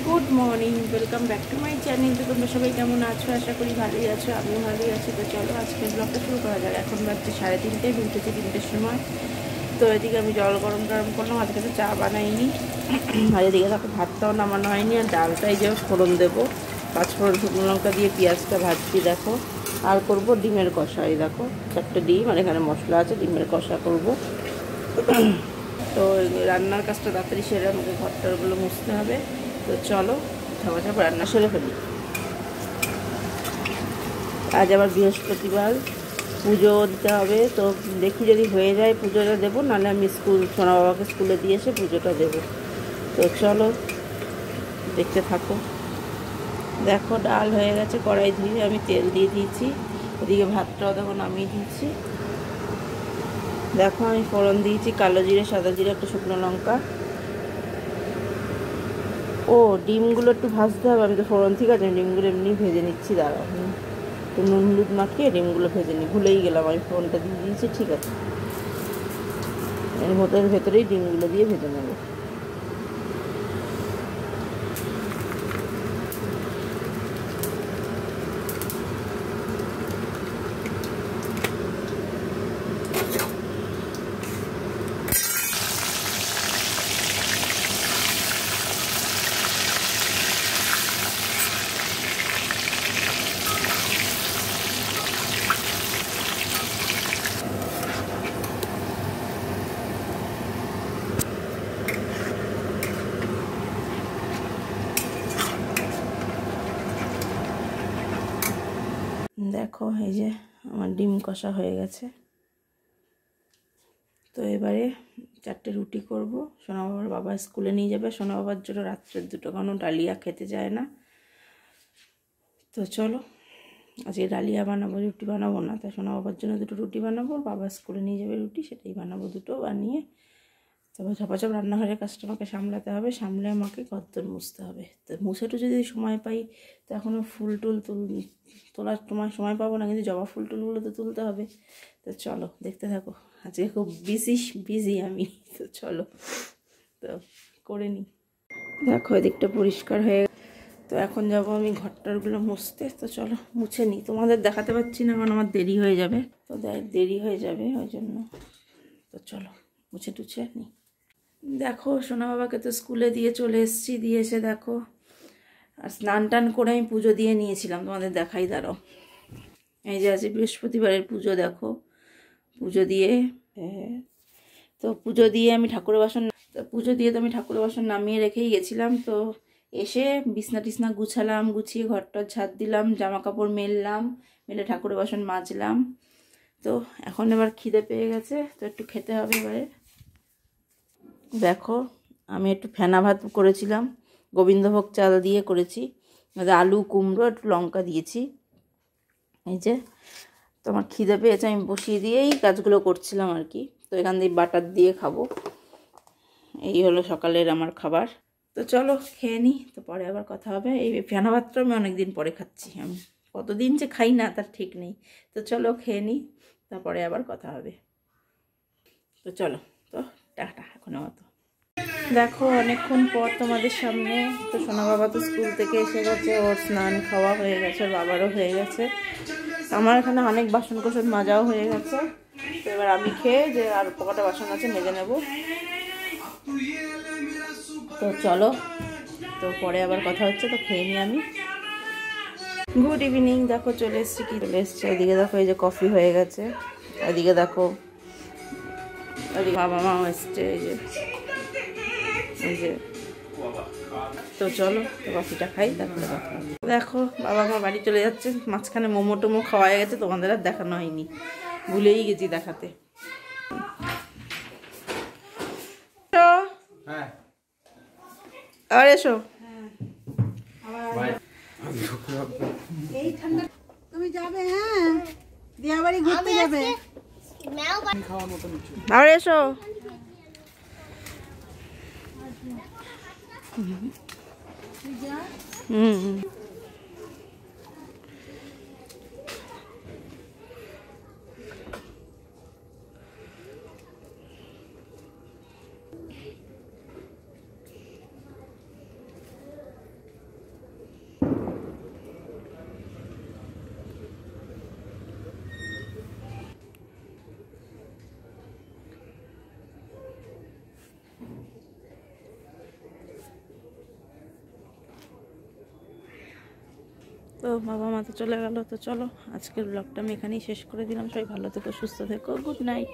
Good morning, welcome back to my channel. তো তোমরা সবাই কেমন আছো? আশা করি ভালোই আছো, আমিও ভালোই আছি। তো চলো আজকের ব্লগটা শুরু করা যাক। এখন বাজছে 3:30, উঠেছি 3টের সময়। তো এদিকে আমি জল গরম করলাম, আজকে তো চা বানাইনি। আর এদিকে দেখো ভাতটাও নামানো হয়নি, আর ডালটাই যে ফোড়ন দেবো, 5 ফোড়ন শুকনো লঙ্কা দিয়ে পেঁয়াজটা ভাজছি দেখো। আর করবো ডিমের কষা, এই দেখো 4টে ডিম, আর এখানে মশলা আছে, ডিমের কষা করবো। তো রান্নার কাজটা তাড়াতাড়ি সেরে আমাকে ঘরটারগুলো মুছতে হবে। তো চলো ঝাপাঝাপ রান্না সেরে ফেলি। আজ আবার বৃহস্পতিবার, পুজো দিতে হবে। তো দেখি যদি হয়ে যায় পুজোটা দেবো, নাহলে আমি সোনা বাবাকে স্কুলে দিয়ে এসে পুজোটা দেবো। তো চলো দেখতে থাকো। দেখো ডাল হয়ে গেছে, কড়াই ধুয়ে আমি তেল দিয়ে দিয়েছি। এদিকে ভাতটাও দেখো নামিয়ে দিয়েছি। দেখো আমি ফোড়ন দিয়েছি কালো জিরে, সাদা জিরে, একটা শুকনো লঙ্কা। ও ডিমগুলো একটু ভাজতে হবে, আমি তো ফোড়ন, ঠিক আছে আমি ডিমগুলো এমনি ভেজে নিচ্ছি, দাঁড়াও। তো নুন হলুদ মাখিয়ে ডিমগুলো ভেজে নিই, ভুলেই গেলাম, আমি ফোড়নটা দিয়ে দিয়েছি, ঠিক আছে। এর ভেতরেই ডিমগুলো দিয়ে ভেজে নেবো। দেখো এই যে আমার ডিম কষা হয়ে গেছে। তো এবারে 4টে রুটি করব। সোনা বাবার বাবা স্কুলে নিয়ে যাবে, সোনা বাবার জন্য রাত্রের দুটো, কারণ ডালিয়া খেতে যায় না। তো চলো আজকে ডালিয়া বানাবো, রুটি বানাবো না। তাই সোনা বাবার জন্য দুটো রুটি বানাবো, বাবা স্কুলে নিয়ে যাবে রুটি, সেটাই বানাবো দুটো বানিয়ে। তারপর ঝপাঝপ রান্নাঘরের কাজটা আমাকে সামলাতে হবে, সামলে আমাকে ঘরদোর মুছতে হবে। তো মুছেটু যদি সময় পাই, তো এখনও ফুল টুল তোলার সময় পাবো না, কিন্তু জবা ফুল টুলগুলো তো তুলতে হবে। তো চলো দেখতে থাকো, আজকে খুব বিজি আমি। তো চলো তো করে নিই। দেখো এদিকটা পরিষ্কার হয়ে, তো এখন যাবো আমি ঘরটারগুলো মুছতে। তো চলো মুছে নিই, তোমাদের দেখাতে পারছি না কারণ আমার দেরি হয়ে যাবে। তো দেরি হয়ে যাবে ওই জন্য। তো চলো মুছে টুছে নিই। দেখো সোনা বাবাকে তো স্কুলে দিয়ে চলে এসেছি, দিয়ে এসে দেখো আর স্নান টান করে আমি পুজো দিয়ে নিয়েছিলাম, তোমাদের দেখাই, দাঁড়াও। এই যে আছে বৃহস্পতিবারের পুজো, দেখো পুজো দিয়ে, তো পুজো দিয়ে আমি ঠাকুরের বাসন নামিয়ে রেখেই গেছিলাম। তো এসে বিছনা টিছনা গুছালাম, গুছিয়ে ঘরটা ঝাড় দিলাম, জামা কাপড় মেলে ঠাকুরের বাসন মাজলাম। তো এখন এবার খিদে পেয়ে গেছে, তো একটু খেতে হবে এবারে। দেখো আমি একটু ফেনা ভাত করেছিলাম, গোবিন্দভোগ চাল দিয়ে করেছি, আলু কুমড়ো একটু লঙ্কা দিয়েছি। এই যে তো আমার খিদে পেয়েছে, আমি বসিয়ে দিয়েই কাজগুলো করছিলাম আর কি। তো এখান দিয়ে বাটার দিয়ে খাবো। এই হলো সকালের আমার খাবার। তো চলো খেয়ে নিই, তো পরে আবার কথা হবে। এই ফেনা ভাতটা আমি অনেক দিন পরে খাচ্ছি, আমি কতদিন যে খাই না তার ঠিক নেই। তো চলো খেয়ে নিই, তারপরে আবার কথা হবে। তো চলো, তো টাটা এখনো মতো। দেখো অনেকক্ষণ পর তোমাদের সামনে। তো সোনা বাবা তো স্কুল থেকে এসে গেছে, ওর স্নান খাওয়া হয়ে গেছে, ওর বাবারও হয়ে গেছে। আমার এখানে অনেক বাসন কোসন মাজাও হয়ে গেছে। তো এবার আমি খেয়ে যে আর কটা বাসন আছে মেজে নেব। তো চলো, তো পরে আবার কথা হচ্ছে, তো খেয়ে নিই আমি। গুড ইভিনিং, দেখো চলে এসছে। এদিকে দেখো এই যে কফি হয়ে গেছে, এদিকে দেখো বাবা মাও এসছে, এই যে। তো চলো কফিটা খাই, তারপরে দেখো বাবা মা বাড়ি চলে যাচ্ছে। মাঝখানে মোমো টোমো খাওয়া হয়ে গেছে, তোমাদের আর দেখানো হয়নি, ভুলেই গেছি দেখাতে। আবার এসো। তুমি যাবে? হ্যাঁ, দিয়া বাড়ি ঘুরতে যাবে। আবার এসো। তো বাবা মা তো চলে গেল। তো চলো আজকের ব্লগটা আমি এখানেই শেষ করে দিলাম। সবাই ভালো থেকো, সুস্থ থেকো, গুড নাইট।